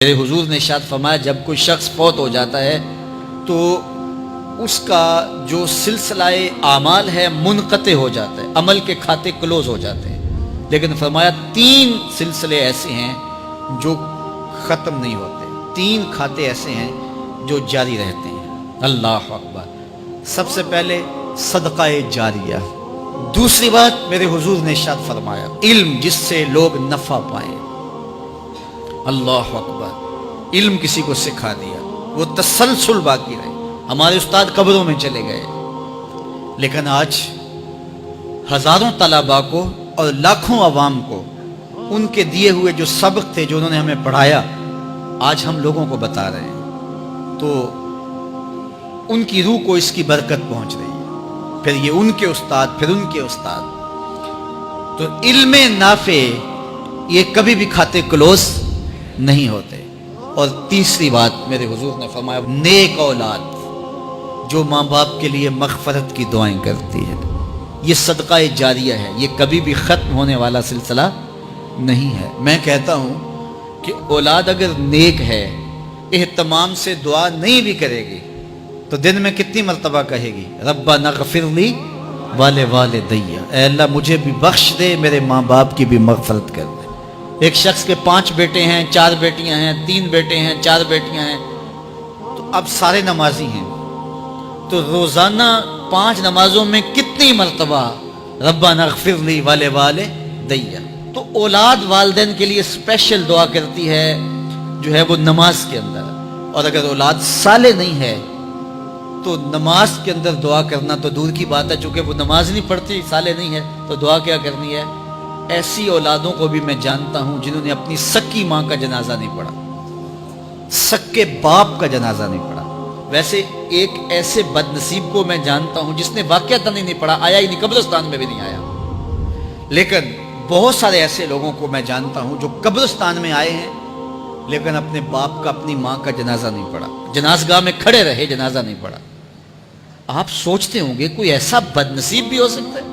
میرے حضور نے ارشاد فرمایا جب کوئی شخص فوت ہو جاتا ہے تو اس کا جو سلسلہ اعمال ہے منقطع ہو جاتا ہے، عمل کے کھاتے کلوز ہو جاتے ہیں، لیکن فرمایا 3 سلسلے ایسے ہیں جو ختم نہیں ہوتے، 3 کھاتے ایسے ہیں جو جاری رہتے ہیں۔ اللہ اکبر۔ سب سے پہلے صدقہ جاریہ، دوسری بات میرے حضور نے ارشاد فرمایا علم جس سے لوگ نفع پائیں۔ اللہ اکبر۔ علم کسی کو سکھا دیا، وہ تسلسل باقی رہے۔ ہمارے استاد قبروں میں چلے گئے، لیکن آج ہزاروں طلباء کو اور لاکھوں عوام کو ان کے دیے ہوئے جو سبق تھے جو انہوں نے ہمیں پڑھایا آج ہم لوگوں کو بتا رہے ہیں، تو ان کی روح کو اس کی برکت پہنچ رہی ہے، پھر یہ ان کے استاد، پھر ان کے استاد۔ تو علم نافع یہ کبھی بھی کھاتے کلوز نہیں ہوتے۔ اور تیسری بات میرے حضور نے فرمایا نیک اولاد جو ماں باپ کے لیے مغفرت کی دعائیں کرتی ہے، یہ صدقہ جاریہ ہے، یہ کبھی بھی ختم ہونے والا سلسلہ نہیں ہے۔ میں کہتا ہوں کہ اولاد اگر نیک ہے، اہتمام سے دعا نہیں بھی کرے گی تو دن میں کتنی مرتبہ کہے گی ربنا اغفر لی والدی، اے اللہ مجھے بھی بخش دے، میرے ماں باپ کی بھی مغفرت کر دے۔ ایک شخص کے 5 بیٹے ہیں، 4 بیٹیاں ہیں، 3 بیٹے ہیں، 4 بیٹیاں ہیں، تو اب سارے نمازی ہیں، تو روزانہ 5 نمازوں میں کتنی مرتبہ ربنا اغفر لی والدی۔ تو اولاد والدین کے لیے اسپیشل دعا کرتی ہے جو ہے وہ نماز کے اندر، اور اگر اولاد صالح نہیں ہے تو نماز کے اندر دعا کرنا تو دور کی بات ہے، چونکہ وہ نماز نہیں پڑھتی، صالح نہیں ہے، تو دعا کیا کرنی ہے؟ ایسی اولادوں کو بھی میں جانتا ہوں جنہوں نے اپنی سکی ماں کا جنازہ نہیں پڑھا، سکے باپ کا جنازہ نہیں پڑھا۔ ویسے ایک ایسے بد نصیب کو میں جانتا ہوں جس نے واقعتاً نہیں پڑھا، آیا ہی نہیں، قبرستان میں بھی نہیں آیا، لیکن بہت سارے ایسے لوگوں کو میں جانتا ہوں جو قبرستان میں آئے ہیں لیکن اپنے باپ کا، اپنی ماں کا جنازہ نہیں پڑھا، جنازگاہ میں کھڑے رہے، جنازہ نہیں پڑھا۔ آپ سوچتے ہوں گے کوئی ایسا بد نصیب بھی ہو سکتا ہے؟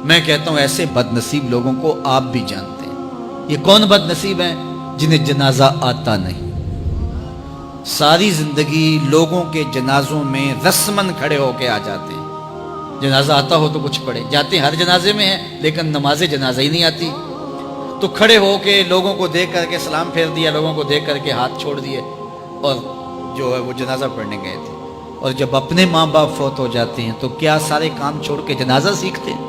میں کہتا ہوں ایسے بد نصیب لوگوں کو آپ بھی جانتے ہیں۔ یہ کون بد نصیب ہیں؟ جنہیں جنازہ آتا نہیں، ساری زندگی لوگوں کے جنازوں میں رسماً کھڑے ہو کے آ جاتے ہیں، جنازہ آتا ہو تو کچھ پڑھے، جاتے ہیں ہر جنازے میں ہیں لیکن نماز جنازہ ہی نہیں آتی، تو کھڑے ہو کے لوگوں کو دیکھ کر کے سلام پھیر دیا، لوگوں کو دیکھ کر کے ہاتھ چھوڑ دیے، اور جو ہے وہ جنازہ پڑھنے گئے تھے۔ اور جب اپنے ماں باپ فوت ہو جاتے ہیں تو کیا سارے کام چھوڑ کے جنازہ سیکھتے ہیں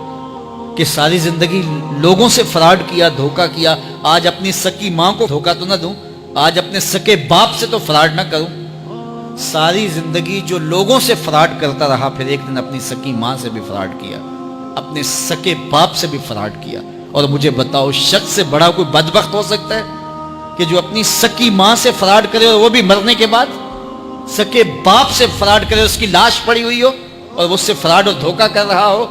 کہ ساری زندگی لوگوں سے فراڈ کیا، دھوکہ کیا، آج اپنی سکی ماں کو دھوکہ تو نہ دوں، آج اپنے سکے باپ سے تو فراڈ نہ کروں۔ ساری زندگی جو لوگوں سے فراڈ کرتا رہا، پھر ایک دن اپنی سکی ماں سے بھی فراڈ کیا، اپنے سکے باپ سے بھی فراڈ کیا۔ اور مجھے بتاؤ شخص سے بڑا کوئی بدبخت ہو سکتا ہے کہ جو اپنی سکی ماں سے فراڈ کرے اور وہ بھی مرنے کے بعد، سکے باپ سے فراڈ کرے، اس کی لاش پڑی ہوئی ہو اور وہ اس سے فراڈ اور دھوکہ کر رہا ہو؟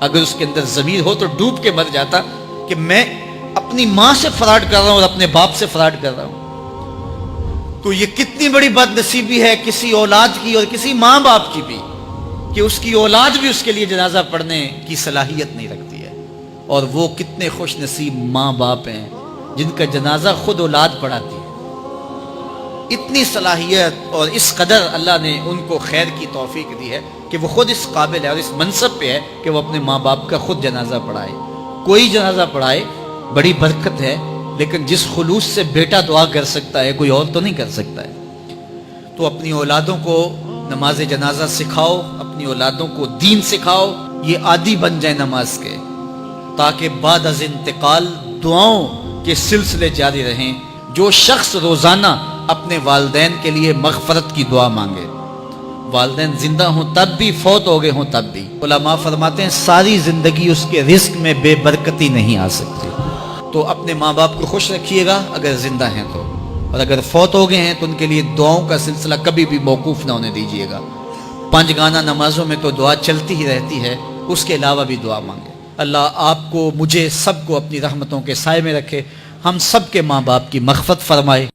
اگر اس کے اندر ضمیر ہو تو ڈوب کے مر جاتا کہ میں اپنی ماں سے فراڈ کر رہا ہوں اور اپنے باپ سے فراڈ کر رہا ہوں۔ تو یہ کتنی بڑی بد نصیبی ہے کسی اولاد کی اور کسی ماں باپ کی بھی کہ اس کی اولاد بھی اس کے لیے جنازہ پڑھنے کی صلاحیت نہیں رکھتی ہے، اور وہ کتنے خوش نصیب ماں باپ ہیں جن کا جنازہ خود اولاد پڑھاتی ہے۔ اتنی صلاحیت اور اس قدر اللہ نے ان کو خیر کی توفیق دی ہے کہ وہ خود اس قابل ہے اور اس منصب پہ ہے کہ وہ اپنے ماں باپ کا خود جنازہ پڑھائے۔ کوئی جنازہ پڑھائے بڑی برکت ہے، لیکن جس خلوص سے بیٹا دعا کر سکتا ہے کوئی اور تو نہیں کر سکتا ہے۔ تو اپنی اولادوں کو نماز جنازہ سکھاؤ، اپنی اولادوں کو دین سکھاؤ، یہ عادی بن جائے نماز کے، تاکہ بعد از انتقال دعاؤں کے سلسلے جاری رہیں۔ جو شخص روزانہ اپنے والدین کے لیے مغفرت کی دعا مانگے، والدین زندہ ہوں تب بھی، فوت ہو گئے ہوں تب بھی، علماء فرماتے ہیں ساری زندگی اس کے رزق میں بے برکتی نہیں آ سکتی۔ تو اپنے ماں باپ کو خوش رکھیے گا اگر زندہ ہیں تو، اور اگر فوت ہو گئے ہیں تو ان کے لیے دعاؤں کا سلسلہ کبھی بھی موقوف نہ ہونے دیجیے گا۔ 5 گانا نمازوں میں تو دعا چلتی ہی رہتی ہے، اس کے علاوہ بھی دعا مانگے۔ اللہ آپ کو، مجھے، سب کو اپنی رحمتوں کے سائے میں رکھے، ہم سب کے ماں باپ کی مغفرت فرمائے۔